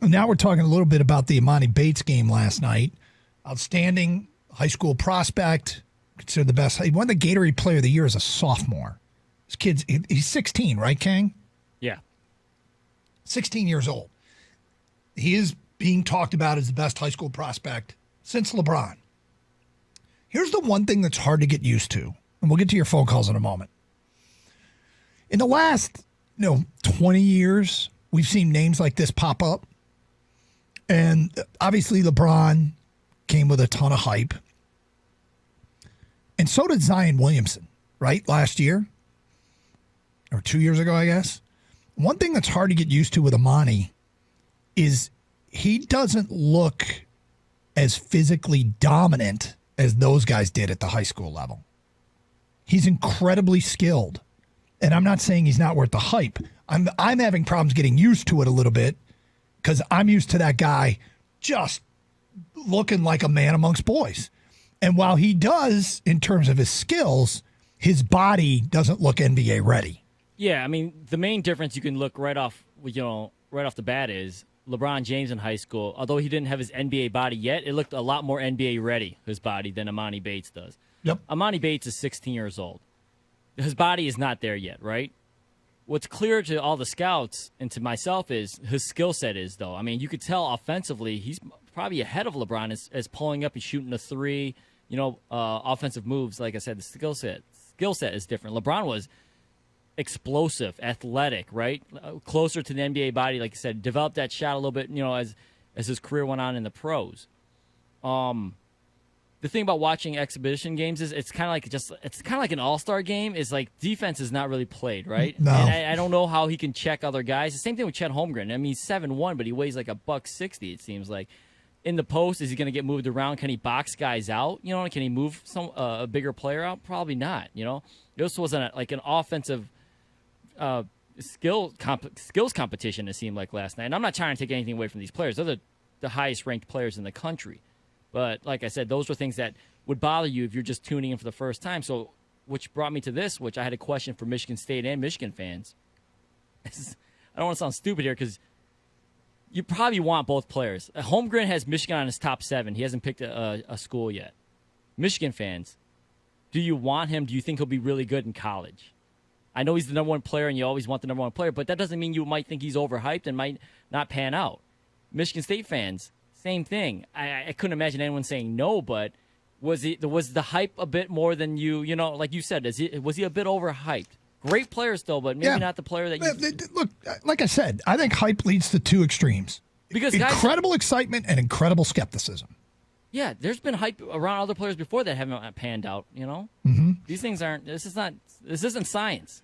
Now we're talking a little bit about the Emoni Bates game last night. Outstanding high school prospect, considered the best. He won the Gatorade Player of the Year as a sophomore. This kid's, he's 16, right, Khang? Yeah. 16 years old. He is being talked about as the best high school prospect since LeBron. Here's the one thing that's hard to get used to, and we'll get to your phone calls in a moment. In the last, 20 years, we've seen names like this pop up. And obviously LeBron came with a ton of hype. And so did Zion Williamson, right? Last year or 2 years ago, I guess. One thing that's hard to get used to with Emoni is he doesn't look as physically dominant as those guys did at the high school level. He's incredibly skilled. And I'm not saying he's not worth the hype. I'm having problems getting used to it a little bit because I'm used to that guy just looking like a man amongst boys. And while he does, in terms of his skills, his body doesn't look NBA ready. Yeah, I mean, the main difference you can look right off the bat is LeBron James in high school, although he didn't have his NBA body yet, it looked a lot more NBA ready, his body, than Emoni Bates does. Yep. Emoni Bates is 16 years old. His body is not there yet, right? What's clear to all the scouts and to myself is his skill set is, though. I mean, you could tell offensively he's probably ahead of LeBron as pulling up and shooting a three, offensive moves. Like I said, the skill set is different. LeBron was explosive, athletic, right? Closer to the NBA body, like I said, developed that shot a little bit, as his career went on in the pros. The thing about watching exhibition games is it's kind of like an all-star game. Is like defense is not really played, right? No. And I don't know how he can check other guys. The same thing with Chet Holmgren. I mean, he's 7'1", but he weighs like $160. It seems like. In the post, is he going to get moved around? Can he box guys out? Can he move a bigger player out? Probably not. This wasn't like an offensive skills competition. It seemed like last night. And I'm not trying to take anything away from these players. They're the highest ranked players in the country. But like I said, those are things that would bother you if you're just tuning in for the first time. So, which brought me to this, which I had a question for Michigan State and Michigan fans. I don't want to sound stupid here because you probably want both players. Holmgren has Michigan on his top 7. He hasn't picked a school yet. Michigan fans, do you want him? Do you think he'll be really good in college? I know he's the number one player, and you always want the number one player, but that doesn't mean you might think he's overhyped and might not pan out. Michigan State fans, same thing. I couldn't imagine anyone saying no, but was the hype a bit more than like you said? Was he a bit overhyped? Great player still, but maybe not the player that you... Look, like I said, I think hype leads to two extremes. Because incredible excitement and incredible skepticism. Yeah, there's been hype around other players before that haven't panned out, Mm-hmm. These things aren't... This isn't science.